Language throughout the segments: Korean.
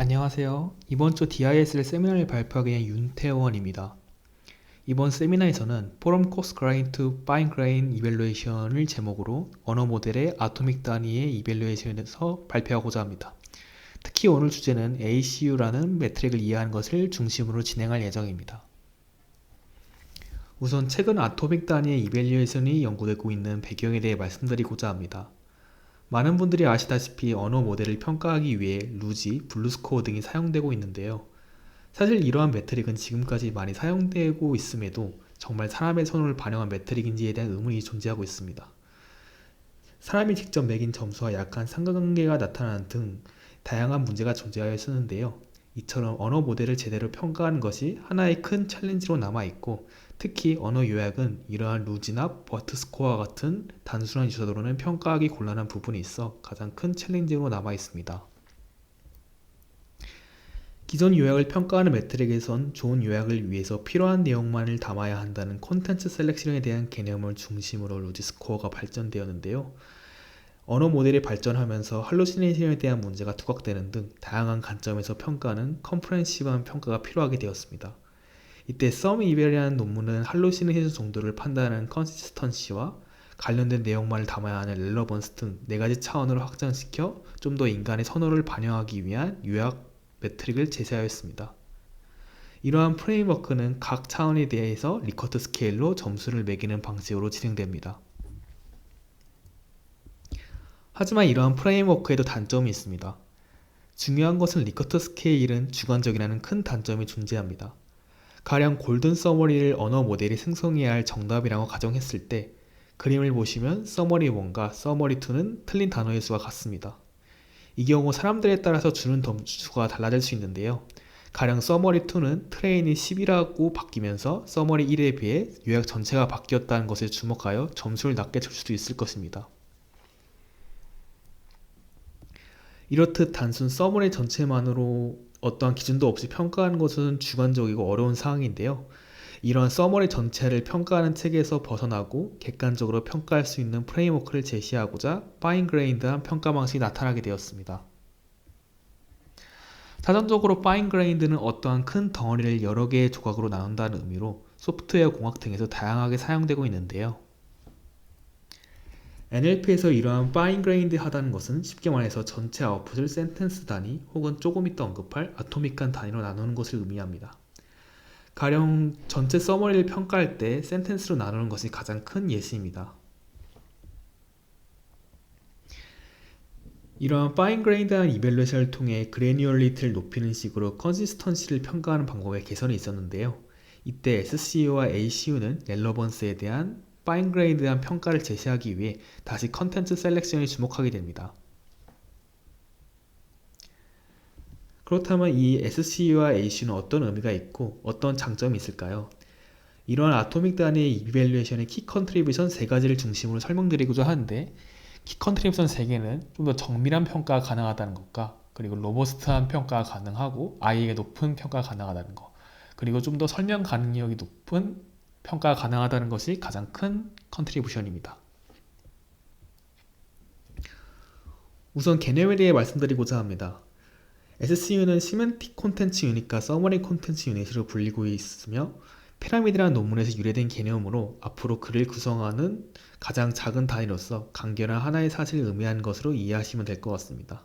안녕하세요. 이번 주 DISL 세미나를 발표하게 된 윤태원입니다. 이번 세미나에서는 Forum Coarse Grain to Fine Grain Evaluation을 제목으로 언어 모델의 아토믹 단위의 이밸류에이션에서 발표하고자 합니다. 특히 오늘 주제는 ACU라는 매트릭을 이해하는 것을 중심으로 진행할 예정입니다. 우선 최근 아토믹 단위의 이밸류에이션이 연구되고 있는 배경에 대해 말씀드리고자 합니다. 많은 분들이 아시다시피 언어 모델을 평가하기 위해 루지, 블루스코어 등이 사용되고 있는데요. 사실 이러한 매트릭은 지금까지 많이 사용되고 있음에도 정말 사람의 손을 반영한 매트릭인지에 대한 의문이 존재하고 있습니다. 사람이 직접 매긴 점수와 약한 상관관계가 나타나는 등 다양한 문제가 존재하여 쓰는데요. 이처럼 언어 모델을 제대로 평가하는 것이 하나의 큰 챌린지로 남아있고, 특히 언어 요약은 이러한 루지나 버트스코어와 같은 단순한 유저로는 평가하기 곤란한 부분이 있어 가장 큰 챌린지로 남아있습니다. 기존 요약을 평가하는 매트릭에선 좋은 요약을 위해서 필요한 내용만을 담아야 한다는 콘텐츠 셀렉션에 대한 개념을 중심으로 루지 스코어가 발전되었는데요. 언어 모델이 발전하면서 할루시네이션에 대한 문제가 투각되는 등 다양한 관점에서 평가하는 컴프레hen시브한 평가가 필요하게 되었습니다. 이때 썸 이벨이라는 논문은 할루시네이션 정도를 판단하는 컨시스턴시와 관련된 내용만을 담아야 하는 렐러번스 등 4가지 차원으로 확장시켜 좀 더 인간의 선호를 반영하기 위한 요약 매트릭을 제시하였습니다. 이러한 프레임워크는 각 차원에 대해서 리커트 스케일로 점수를 매기는 방식으로 진행됩니다. 하지만 이러한 프레임워크에도 단점이 있습니다. 중요한 것은 리커트 스케일은 주관적이라는 큰 단점이 존재합니다. 가령 골든 서머리를 언어 모델이 생성해야 할 정답이라고 가정했을 때 그림을 보시면 서머리 1과 서머리 2는 틀린 단어의 수가 같습니다. 이 경우 사람들에 따라서 주는 점수가 달라질 수 있는데요. 가령 서머리 2는 트레인이 10이라고 바뀌면서 서머리 1에 비해 요약 전체가 바뀌었다는 것에 주목하여 점수를 낮게 줄 수도 있을 것입니다. 이렇듯 단순 서머리 전체만으로 어떠한 기준도 없이 평가하는 것은 주관적이고 어려운 사항인데요. 이러한 서머리 전체를 평가하는 체계에서 벗어나고 객관적으로 평가할 수 있는 프레임워크를 제시하고자 파인 그레인드한 평가 방식이 나타나게 되었습니다. 사전적으로 파인 그레인드는 어떠한 큰 덩어리를 여러 개의 조각으로 나눈다는 의미로 소프트웨어 공학 등에서 다양하게 사용되고 있는데요. NLP에서 이러한 파인 그레인드 하다는 것은 쉽게 말해서 전체 아웃풋을 센텐스 단위 혹은 조금 이따 언급할 아토믹한 단위로 나누는 것을 의미합니다. 가령 전체 서머리를 평가할 때 센텐스로 나누는 것이 가장 큰 예시입니다. 이러한 파인 그레인드한 이밸류에이션을 통해 그래뉴얼리티를 높이는 식으로 컨시스턴시를 평가하는 방법에 개선이 있었는데요. 이때 SCU와 ACU는 렐러번스에 대한 파인 그레인드한 평가를 제시하기 위해 다시 컨텐츠 셀렉션에 주목하게 됩니다. 그렇다면 이 SCU와 ACU는 어떤 의미가 있고 어떤 장점이 있을까요? 이러한 아토믹 단위의 이밸류에이션의 키 컨트리뷰션 3가지를 중심으로 설명드리고자 하는데, 키 컨트리뷰션 3개는 좀 더 정밀한 평가가 가능하다는 것과, 그리고 로버스트한 평가가 가능하고 I에게 높은 평가가 가능하다는 것, 그리고 좀 더 설명 가능력이 높은 평가가 가능하다는 것이 가장 큰 컨트리뷰션입니다. 우선 개념에 대해 말씀드리고자 합니다. SCU는 시멘틱 콘텐츠 유닛과 서머리 콘텐츠 유닛으로 불리고 있으며, 피라미드라는 논문에서 유래된 개념으로 앞으로 글을 구성하는 가장 작은 단위로서 간결한 하나의 사실을 의미하는 것으로 이해하시면 될 것 같습니다.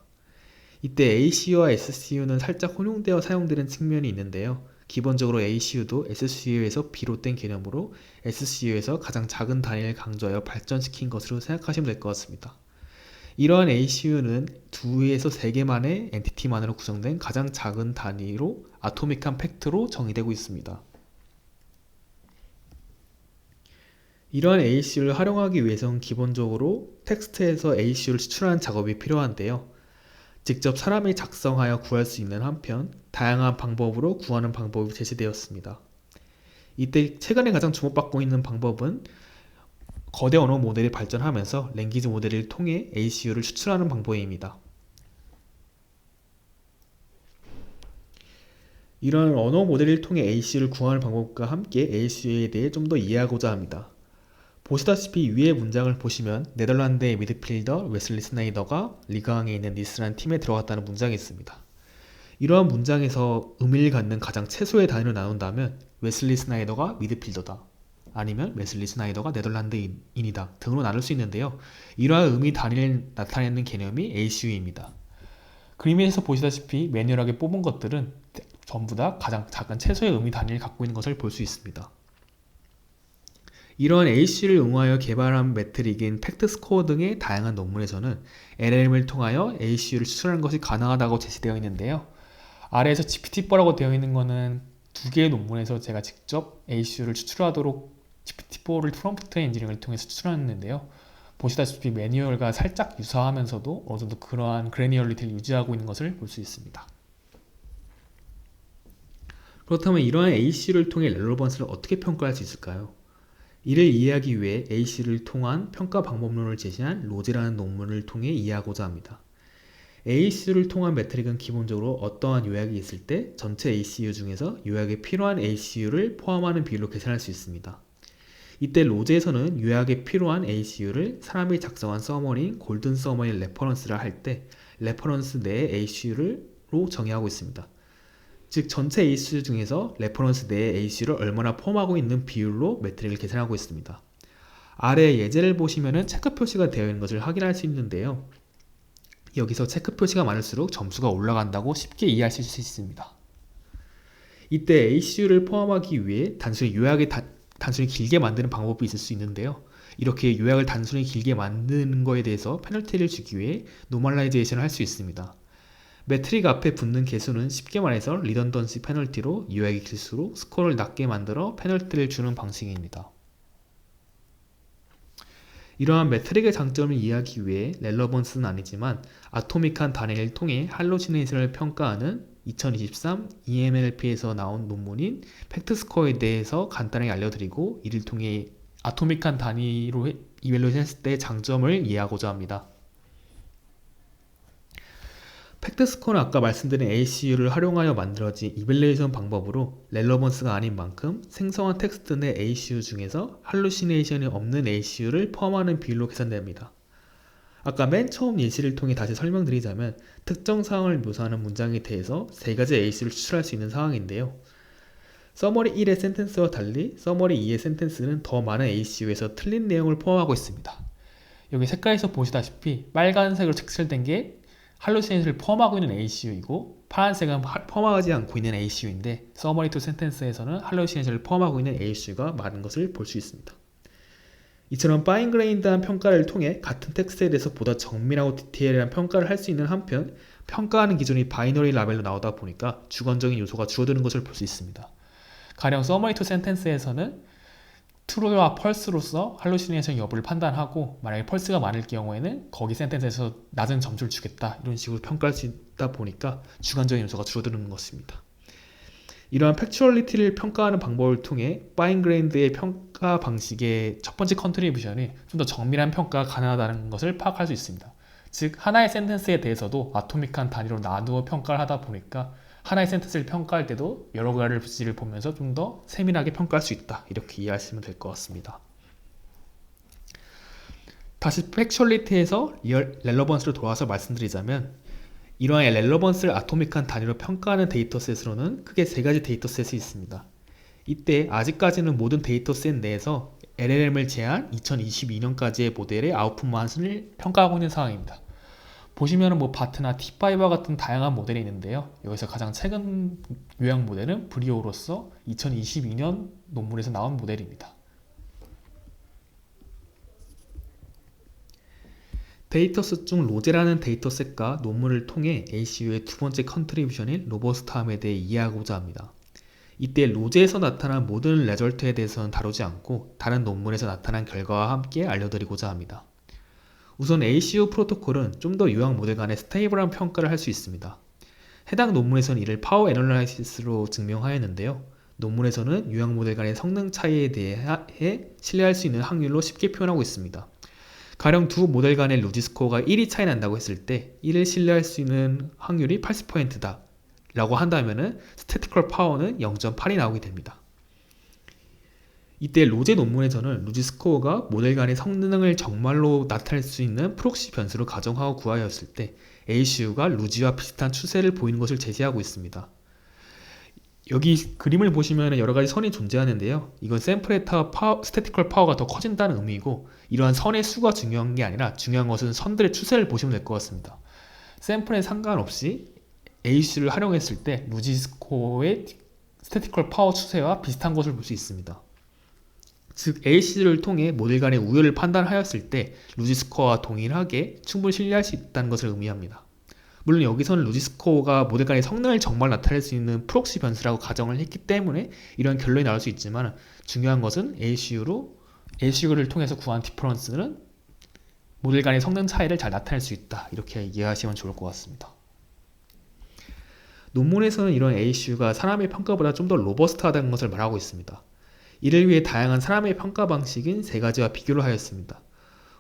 이때 ACU와 SCU는 살짝 혼용되어 사용되는 측면이 있는데요. 기본적으로 ACU도 SCU에서 비롯된 개념으로 SCU에서 가장 작은 단위를 강조하여 발전시킨 것으로 생각하시면 될 것 같습니다. 이러한 ACU는 2에서 3개만의 엔티티만으로 구성된 가장 작은 단위로 아토믹한 팩트로 정의되고 있습니다. 이러한 ACU를 활용하기 위해서는 기본적으로 텍스트에서 ACU를 추출하는 작업이 필요한데요. 직접 사람이 작성하여 구할 수 있는 한편 다양한 방법으로 구하는 방법이 제시되었습니다. 이때 최근에 가장 주목받고 있는 방법은 거대 언어 모델이 발전하면서 랭귀지 모델을 통해 ACU를 추출하는 방법입니다. 이런 언어 모델을 통해 ACU를 구하는 방법과 함께 ACU에 대해 좀 더 이해하고자 합니다. 보시다시피 위의 문장을 보시면 네덜란드의 미드필더 웨슬리 스나이더가 리그왕에 있는 니스라는 팀에 들어갔다는 문장이 있습니다. 이러한 문장에서 의미를 갖는 가장 최소의 단위로 나눈다면 웨슬리 스나이더가 미드필더다, 아니면 웨슬리 스나이더가 네덜란드인이다 등으로 나눌 수 있는데요. 이러한 의미 단위를 나타내는 개념이 ACU입니다. 그림에서 보시다시피 매뉴얼하게 뽑은 것들은 전부 다 가장 작은 최소의 의미 단위를 갖고 있는 것을 볼 수 있습니다. 이러한 ACU를 응용하여 개발한 매트릭인 팩트스코어 등의 다양한 논문에서는 LLM을 통하여 ACU를 추출하는 것이 가능하다고 제시되어 있는데요. 아래에서 GPT-4라고 되어 있는 것은 두 개의 논문에서 제가 직접 ACU를 추출하도록 GPT-4를 프롬프트 엔지니어링을 통해서 추출했는데요. 보시다시피 매뉴얼과 살짝 유사하면서도 어느 정도 그러한 그래니얼리티를 유지하고 있는 것을 볼 수 있습니다. 그렇다면 이러한 ACU를 통해 렐러번스를 어떻게 평가할 수 있을까요? 이를 이해하기 위해 ACU를 통한 평가 방법론을 제시한 로제라는 논문을 통해 이해하고자 합니다. ACU를 통한 매트릭은 기본적으로 어떠한 요약이 있을 때 전체 ACU 중에서 요약에 필요한 ACU를 포함하는 비율로 계산할 수 있습니다. 이때 로제에서는 요약에 필요한 ACU를 사람이 작성한 서머리인 골든 서머리 레퍼런스를 할 때 레퍼런스 내의 ACU로 정의하고 있습니다. 즉 전체 ACU 중에서 레퍼런스 내의 ACU를 얼마나 포함하고 있는 비율로 매트릭을 계산하고 있습니다. 아래 예제를 보시면 체크 표시가 되어 있는 것을 확인할 수 있는데요. 여기서 체크 표시가 많을수록 점수가 올라간다고 쉽게 이해하실 수 있습니다. 이때 ACU를 포함하기 위해 단순히 단순히 길게 만드는 방법이 있을 수 있는데요. 이렇게 요약을 단순히 길게 만드는 것에 대해서 페널티를 주기 위해 노멀라이제이션을 할 수 있습니다. 매트릭 앞에 붙는 개수는 쉽게 말해서 리던던시 페널티로 요약이 길수록 스코어를 낮게 만들어 페널티를 주는 방식입니다. 이러한 매트릭의 장점을 이해하기 위해 렐러번스는 아니지만 아토믹한 단위를 통해 할로시네이션을 평가하는 2023 EMLP에서 나온 논문인 팩트스코어에 대해서 간단하게 알려드리고 이를 통해 아토믹한 단위로 이밸루에이션 했을 때 장점을 이해하고자 합니다. 팩트스코어는 아까 말씀드린 ACU를 활용하여 만들어진 이밸루에이션 방법으로 렐러번스가 아닌 만큼 생성한 텍스트 내 ACU 중에서 할루시네이션이 없는 ACU를 포함하는 비율로 계산됩니다. 아까 맨 처음 예시를 통해 다시 설명드리자면 특정 상황을 묘사하는 문장에 대해서 세 가지 ACU를 추출할 수 있는 상황인데요. 서머리 1의 센텐스와 달리 서머리 2의 센텐스는 더 많은 ACU에서 틀린 내용을 포함하고 있습니다. 여기 색깔에서 보시다시피 빨간색으로 색칠된 게 할루시네이션을 포함하고 있는 ACU이고 파란색은 포함하지 않고 있는 ACU인데 서머리 투 센텐스에서는 할루시네이션을 포함하고 있는 ACU가 많은 것을 볼 수 있습니다. 이처럼 파인그레인드한 평가를 통해 같은 텍스트에 대해서 보다 정밀하고 디테일한 평가를 할 수 있는 한편 평가하는 기준이 바이너리 라벨로 나오다 보니까 주관적인 요소가 줄어드는 것을 볼 수 있습니다. 가령 서머리 투 센텐스에서는 true와 false로서 할루시네이션 여부를 판단하고 만약에 false가 많을 경우에는 거기 센텐스에서 낮은 점수를 주겠다 이런 식으로 평가할 수 있다 보니까 주관적인 요소가 줄어드는 것입니다. 이러한 팩추얼리티를 평가하는 방법을 통해 파인그레인드의 평가 방식의 첫 번째 컨트리뷰션이 좀 더 정밀한 평가가 가능하다는 것을 파악할 수 있습니다. 즉 하나의 센텐스에 대해서도 아토믹한 단위로 나누어 평가를 하다 보니까 하나의 센텐스를 평가할 때도 여러 가지를 보면서 좀 더 세밀하게 평가할 수 있다 이렇게 이해하시면 될 것 같습니다. 다시 팩추얼리티에서 렐러번스로 돌아와서 말씀드리자면 이러한 렐러번스를 아토믹한 단위로 평가하는 데이터셋으로는 크게 세 가지 데이터셋이 있습니다. 이때 아직까지는 모든 데이터셋 내에서 LLM을 제한 2022년까지의 모델의 아웃풋만을 평가하고 있는 상황입니다. 보시면은 바트나 T5와 같은 다양한 모델이 있는데요. 여기서 가장 최근 요약 모델은 브리오로서 2022년 논문에서 나온 모델입니다. 데이터셋 중 로제라는 데이터셋과 논문을 통해 ACU의 두 번째 컨트리뷰션인 로버스트함에 대해 이해하고자 합니다. 이때 로제에서 나타난 모든 레저트에 대해서는 다루지 않고 다른 논문에서 나타난 결과와 함께 알려드리고자 합니다. 우선 ACU 프로토콜은 좀 더 요약 모델 간의 스테이블한 평가를 할 수 있습니다. 해당 논문에서는 이를 파워 애널라이시스로 증명하였는데요. 논문에서는 요약 모델 간의 성능 차이에 대해 신뢰할 수 있는 확률로 쉽게 표현하고 있습니다. 가령 두 모델 간의 루지 스코어가 1이 차이 난다고 했을 때 1을 신뢰할 수 있는 확률이 80%다 라고 한다면 스태티컬 파워는 0.8이 나오게 됩니다. 이때 로제 논문에서는 루지 스코어가 모델 간의 성능을 정말로 나타낼 수 있는 프록시 변수를 가정하고 구하였을 때 ACU가 루지와 비슷한 추세를 보이는 것을 제시하고 있습니다. 여기 그림을 보시면 여러 가지 선이 존재하는데요. 이건 샘플에 따라 스태티컬 파워가 더 커진다는 의미이고, 이러한 선의 수가 중요한 게 아니라 중요한 것은 선들의 추세를 보시면 될 것 같습니다. 샘플에 상관없이 AC를 활용했을 때 루지 스코어의 스태티컬 파워 추세와 비슷한 것을 볼 수 있습니다. 즉 AC를 통해 모델 간의 우열을 판단하였을 때 루지 스코어와 동일하게 충분히 신뢰할 수 있다는 것을 의미합니다. 물론 여기서는 루지 스코어가 모델 간의 성능을 정말 나타낼 수 있는 프록시 변수라고 가정을 했기 때문에 이런 결론이 나올 수 있지만, 중요한 것은 ACU를 통해서 구한 디퍼런스는 모델 간의 성능 차이를 잘 나타낼 수 있다, 이렇게 이해하시면 좋을 것 같습니다. 논문에서는 이런 ACU가 사람의 평가보다 좀 더 로버스트하다는 것을 말하고 있습니다. 이를 위해 다양한 사람의 평가 방식인 세 가지와 비교를 하였습니다.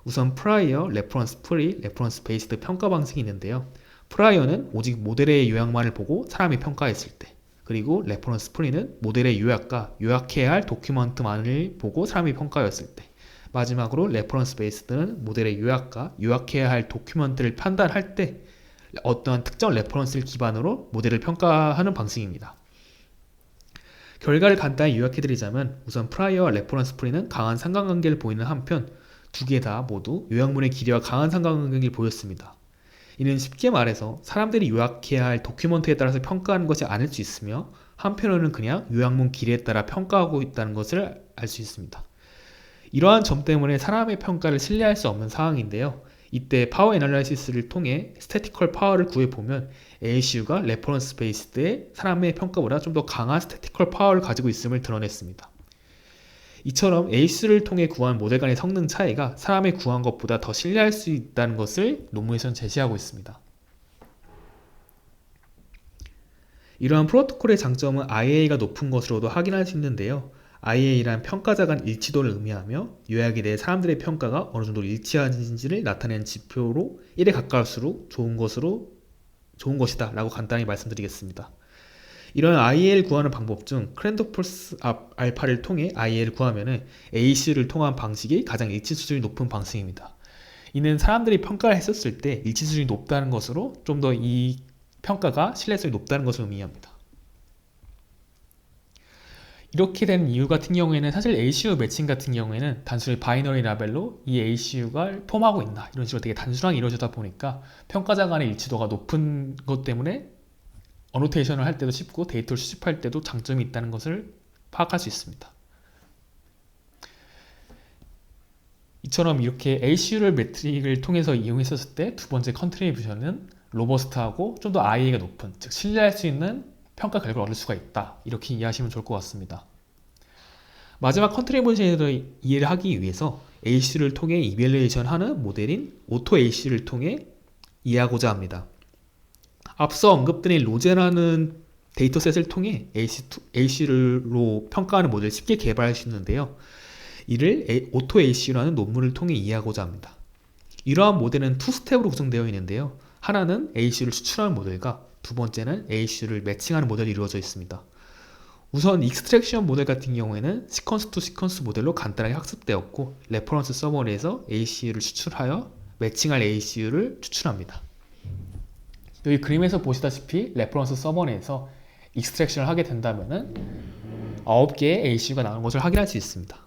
우선 프라이어, 레퍼런스 프리, 레퍼런스 베이스드 평가 방식이 있는데요. 프라이어는 오직 모델의 요약만을 보고 사람이 평가했을 때, 그리고 레퍼런스 프리는 모델의 요약과 요약해야 할 도큐먼트만을 보고 사람이 평가했을 때, 마지막으로 레퍼런스 베이스드는 모델의 요약과 요약해야 할 도큐먼트를 판단할 때 어떠한 특정 레퍼런스를 기반으로 모델을 평가하는 방식입니다. 결과를 간단히 요약해드리자면, 우선 프라이어와 레퍼런스 프리는 강한 상관관계를 보이는 한편 두 개 다 모두 요약문의 길이와 강한 상관관계를 보였습니다. 이는 쉽게 말해서 사람들이 요약해야 할 도큐먼트에 따라서 평가하는 것이 아닐 수 있으며, 한편으로는 그냥 요약문 길이에 따라 평가하고 있다는 것을 알 수 있습니다. 이러한 점 때문에 사람의 평가를 신뢰할 수 없는 상황인데요. 이때 파워 애널라이시스를 통해 스태티컬 파워를 구해보면 ACU가 레퍼런스 베이스드의 사람의 평가보다 좀 더 강한 스태티컬 파워를 가지고 있음을 드러냈습니다. 이처럼 ACU를 통해 구한 모델 간의 성능 차이가 사람의 구한 것보다 더 신뢰할 수 있다는 것을 논문에서는 제시하고 있습니다. 이러한 프로토콜의 장점은 IA가 높은 것으로도 확인할 수 있는데요. IA란 평가자 간 일치도를 의미하며, 요약에 대해 사람들의 평가가 어느 정도 일치하는지를 나타내는 지표로 1에 가까울수록 좋은 것이다 라고 간단히 말씀드리겠습니다. 이런 IA를 구하는 방법 중 크랜도폴스 알파를 통해 IA를 구하면 AC를 통한 방식이 가장 일치 수준이 높은 방식입니다. 이는 사람들이 평가를 했었을 때 일치 수준이 높다는 것으로 좀 더 이 평가가 신뢰성이 높다는 것을 의미합니다. 이렇게 된 이유 같은 경우에는 사실 ACU 매칭 같은 경우에는 단순히 바이너리 라벨로 이 ACU가 폼하고 있나 이런 식으로 되게 단순하게 이루어지다 보니까 평가자 간의 일치도가 높은 것 때문에 어노테이션을 할 때도 쉽고 데이터를 수집할 때도 장점이 있다는 것을 파악할 수 있습니다. 이처럼 이렇게 ACU를 매트릭을 통해서 이용했었을 때 두 번째 컨트리뷰션은 로버스트하고 좀 더 IA가 높은, 즉 신뢰할 수 있는 평가 결과를 얻을 수가 있다, 이렇게 이해하시면 좋을 것 같습니다. 마지막 컨트리뷰션에서 이해를 하기 위해서 ACU를 통해 이밸루에이션 하는 모델인 오토 ACU를 통해 이해하고자 합니다. 앞서 언급드린 로제라는 데이터셋을 통해 ACU로 평가하는 모델을 쉽게 개발할 수 있는데요. 이를 오토 ACU라는 논문을 통해 이해하고자 합니다. 이러한 모델은 2스텝으로 구성되어 있는데요. 하나는 ACU를 추출하는 모델과 두 번째는 ACU를 매칭하는 모델이 이루어져 있습니다. 우선 익스트랙션 모델 같은 경우에는 시퀀스 투 시퀀스 모델로 간단하게 학습되었고, 레퍼런스 서머리에서 ACU를 추출하여 매칭할 ACU를 추출합니다. 여기 그림에서 보시다시피 레퍼런스 서머리에서 익스트랙션을 하게 된다면 9개의 ACU가 나오는 것을 확인할 수 있습니다.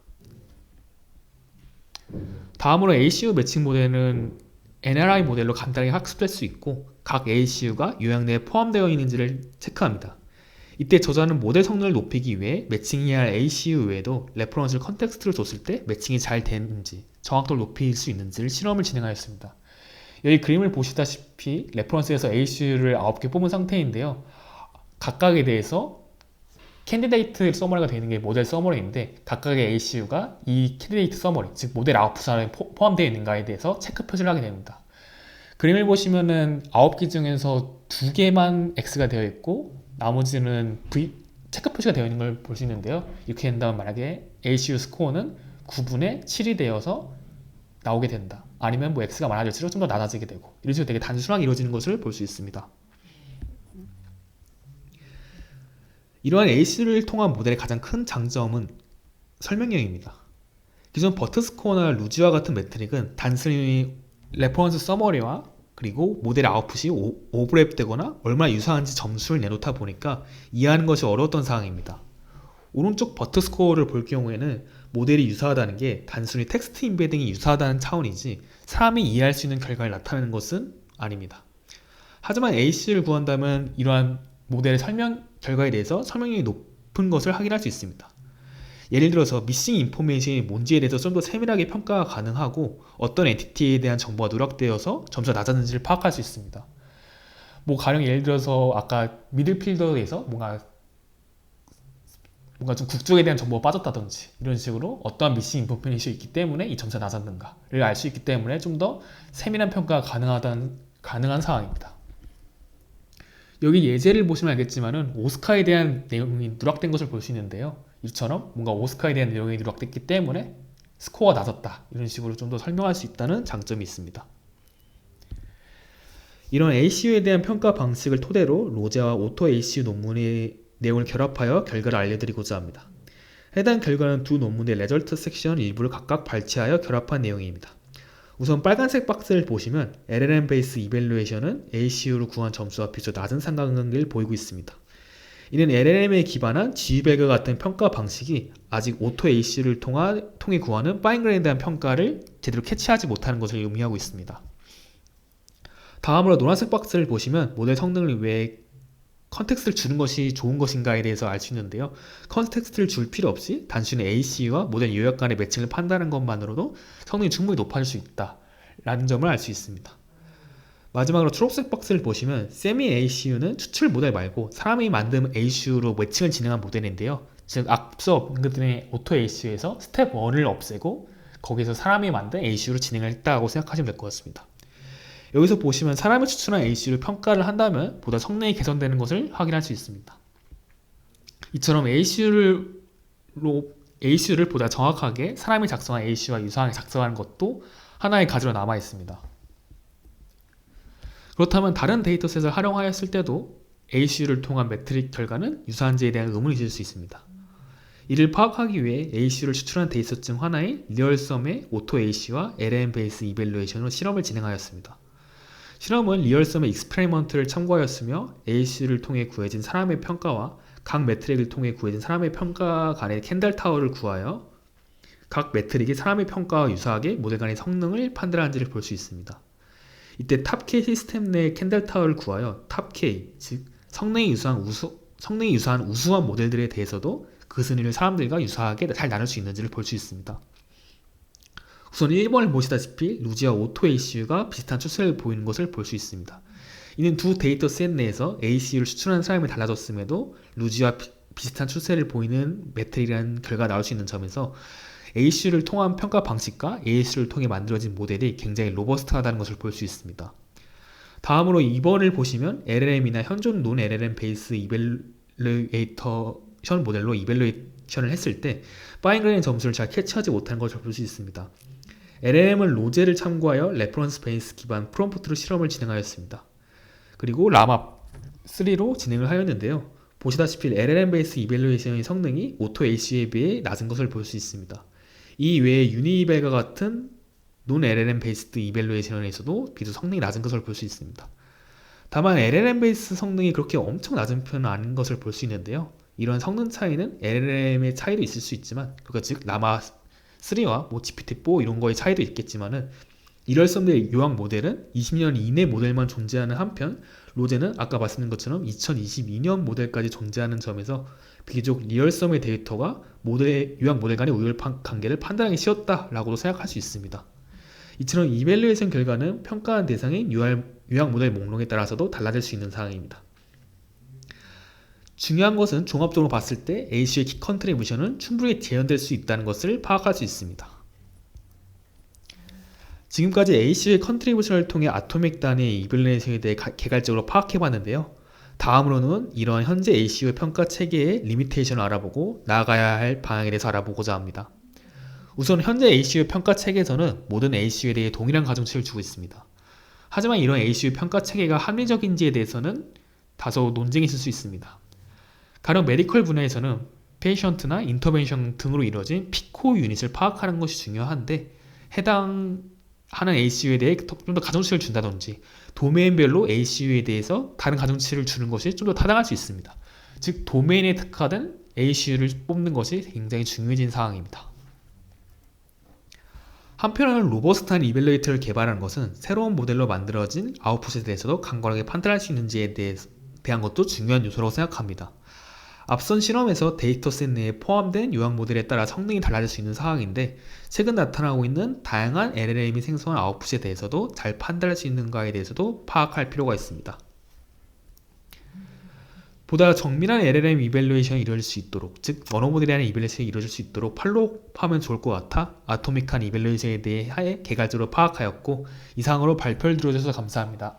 다음으로 ACU 매칭 모델은 NRI 모델로 간단하게 학습될 수 있고, 각 ACU가 요약 내에 포함되어 있는지를 체크합니다. 이때 저자는 모델 성능을 높이기 위해 매칭해야 할 ACU 외에도 레퍼런스 컨텍스트를 줬을 때 매칭이 잘 되는지, 정확도를 높일 수 있는지를 실험을 진행하였습니다. 여기 그림을 보시다시피 레퍼런스에서 ACU를 9개 뽑은 상태인데요. 각각에 대해서 캔디데이트 서머리가 되어 있는 게 모델 서머리인데, 각각의 ACU가 이 캔디데이트 서머리, 즉 모델 아웃풋 안에 포함되어 있는가에 대해서 체크 표시를 하게 됩니다. 그림을 보시면은 9개 중에서 2개만 X가 되어 있고 나머지는 체크 표시가 되어 있는 걸 볼 수 있는데요. 이렇게 된다면 만약에 ACU 스코어는 9분의 7이 되어서 나오게 된다. 아니면 뭐 X가 많아질수록 좀 더 낮아지게 되고, 이런 식으로 되게 단순하게 이루어지는 것을 볼 수 있습니다. 이러한 ACU를 통한 모델의 가장 큰 장점은 설명력입니다. 기존 버트 스코어나 루지와 같은 매트릭은 단순히 레퍼런스 서머리와 그리고 모델 아웃풋이 오버랩되거나 얼마나 유사한지 점수를 내놓다 보니까 이해하는 것이 어려웠던 상황입니다. 오른쪽 버터 스코어를 볼 경우에는 모델이 유사하다는 게 단순히 텍스트 인베딩이 유사하다는 차원이지 사람이 이해할 수 있는 결과를 나타내는 것은 아닙니다. 하지만 AC를 구한다면 이러한 모델의 설명 결과에 대해서 설명력이 높은 것을 확인할 수 있습니다. 예를 들어서 미싱 인포메이션이 뭔지에 대해서 좀 더 세밀하게 평가가 가능하고 어떤 엔티티에 대한 정보가 누락되어서 점수가 낮았는지를 파악할 수 있습니다. 가령 예를 들어서 아까 미들필더에서 뭔가 좀 국적에 대한 정보가 빠졌다든지 이런 식으로 어떠한 미싱 인포메이션이 있기 때문에 이 점수가 낮았는가를 알 수 있기 때문에 좀 더 세밀한 평가가 가능한 상황입니다. 여기 예제를 보시면 알겠지만은 오스카에 대한 내용이 누락된 것을 볼 수 있는데요. 이처럼 뭔가 오스카에 대한 내용이 누락됐기 때문에 스코어가 낮았다. 이런 식으로 좀 더 설명할 수 있다는 장점이 있습니다. 이런 ACU에 대한 평가 방식을 토대로 로제와 오토 ACU 논문의 내용을 결합하여 결과를 알려드리고자 합니다. 해당 결과는 두 논문의 레저트 섹션 일부를 각각 발췌하여 결합한 내용입니다. 우선 빨간색 박스를 보시면 LLM 베이스 이밸루에이션은 ACU로 구한 점수와 비교적 낮은 상관관계를 보이고 있습니다. 이는 LLM에 기반한 GBEG과 같은 평가 방식이 아직 오토 ACU를 통해 구하는 파인그레인에 대한 평가를 제대로 캐치하지 못하는 것을 의미하고 있습니다. 다음으로 노란색 박스를 보시면 모델 성능을 왜 컨텍스트를 주는 것이 좋은 것인가에 대해서 알 수 있는데요. 컨텍스트를 줄 필요 없이 단순히 ACU와 모델 요약 간의 매칭을 판단하는 것만으로도 성능이 충분히 높아질 수 있다라는 점을 알 수 있습니다. 마지막으로 초록색 박스를 보시면 세미 ACU는 추출 모델 말고 사람이 만든 ACU로 매칭을 진행한 모델인데요. 즉 앞서 언급드린 오토 ACU에서 스텝 1을 없애고 거기서 사람이 만든 ACU로 진행을 했다고 생각하시면 될 것 같습니다. 여기서 보시면 사람이 추출한 ACU를 평가를 한다면 보다 성능이 개선되는 것을 확인할 수 있습니다. 이처럼 ACU를 보다 정확하게 사람이 작성한 ACU와 유사하게 작성하는 것도 하나의 가지로 남아 있습니다. 그렇다면 다른 데이터셋을 활용하였을 때도 ACU를 통한 매트릭 결과는 유사한지에 대한 의문이 들 수 있습니다. 이를 파악하기 위해 ACU를 추출한 데이터셋 중 하나인 리얼섬의 오토 ACU와 LLM 베이스 이밸루에이션으로 실험을 진행하였습니다. 실험은 리얼섬의 익스페리먼트를 참고하였으며 ACU를 통해 구해진 사람의 평가와 각 매트릭을 통해 구해진 사람의 평가 간의 캔들 타워를 구하여 각 매트릭이 사람의 평가와 유사하게 모델 간의 성능을 판단하는지를 볼 수 있습니다. 이때 탑K 시스템 내 캔들 타워를 구하여 탑K, 즉 성능이 유사한 우수한 모델들에 대해서도 그 순위를 사람들과 유사하게 잘 나눌 수 있는지를 볼 수 있습니다. 우선 1번을 보시다시피 루지와 오토 ACU가 비슷한 추세를 보이는 것을 볼 수 있습니다. 이는 두 데이터셋 내에서 ACU를 추출하는 사람이 달라졌음에도 루지와 비슷한 추세를 보이는 매트릭이라는 결과가 나올 수 있는 점에서 ACU를 통한 평가 방식과 ACU를 통해 만들어진 모델이 굉장히 로버스트하다는 것을 볼 수 있습니다. 다음으로 2번을 보시면 LLM이나 현존 논 LLM 베이스 이밸루에이션 모델로 이밸루에이션을 했을 때 파인그레인 점수를 잘 캐치하지 못하는 것을 볼 수 있습니다. LLM은 로제를 참고하여 레퍼런스 베이스 기반 프롬프트로 실험을 진행하였습니다. 그리고 라마3로 진행을 하였는데요. 보시다시피 LLM 베이스 이밸루에이션의 성능이 오토 ACU에 비해 낮은 것을 볼 수 있습니다. 이 외에 유니이벨과 같은 논 LLM 베이스드 이밸루에이션에서도 비교적 성능이 낮은 것을 볼 수 있습니다. 다만 LLM 베이스 성능이 그렇게 엄청 낮은 편은 아닌 것을 볼 수 있는데요. 이런 성능 차이는 LLM의 차이도 있을 수 있지만, 그러니까 즉 라마3와 GPT-4 이런 거의 차이도 있겠지만은 이럴섬의 요약 모델은 20년 이내 모델만 존재하는 한편 로제는 아까 말씀드린 것처럼 2022년 모델까지 존재하는 점에서 비교적 리얼섬의 데이터가 요약 모델 간의 우열 관계를 판단하기 쉬웠다라고도 생각할 수 있습니다. 이처럼 이밸루에이션 결과는 평가한 대상인 요약 모델 목록에 따라서도 달라질 수 있는 사항입니다. 중요한 것은 종합적으로 봤을 때 ACU의 키 컨트리뷰션은 충분히 재현될 수 있다는 것을 파악할 수 있습니다. 지금까지 ACU의 컨트리뷰션을 통해 아토믹 단위의 이밸루에이션에 대해 개괄적으로 파악해봤는데요. 다음으로는 이러한 현재 ACU의 평가 체계의 리미테이션을 알아보고 나아가야 할 방향에 대해서 알아보고자 합니다. 우선 현재 ACU 평가 체계에서는 모든 ACU에 대해 동일한 가중치를 주고 있습니다. 하지만 이런 ACU 평가 체계가 합리적인지에 대해서는 다소 논쟁이 있을 수 있습니다. 가령 메디컬 분야에서는 페이션트나 인터벤션 등으로 이루어진 피코 유닛을 파악하는 것이 중요한데 해당 하는 ACU에 대해 좀 더 가중치를 준다든지 도메인별로 ACU에 대해서 다른 가중치를 주는 것이 좀 더 타당할 수 있습니다. 즉 도메인에 특화된 ACU를 뽑는 것이 굉장히 중요해진 상황입니다. 한편으로는 로버스트한 이벨루에이터를 개발하는 것은 새로운 모델로 만들어진 아웃풋에 대해서도 강건하게 판단할 수 있는지에 대한 것도 중요한 요소라고 생각합니다. 앞선 실험에서 데이터셋 내에 포함된 요약 모델에 따라 성능이 달라질 수 있는 상황인데 최근 나타나고 있는 다양한 LLM이 생성한 아웃풋에 대해서도 잘 판단할 수 있는가에 대해서도 파악할 필요가 있습니다. 보다 정밀한 LLM 이벨루에이션이 이루어질 수 있도록, 즉 언어 모델에 대한 이벨루에이션이 이루어질 수 있도록 팔로우하면 좋을 것 같아 아토믹한 이벨루에이션에 대해 개괄적으로 파악하였고 이상으로 발표를 들어주셔서 감사합니다.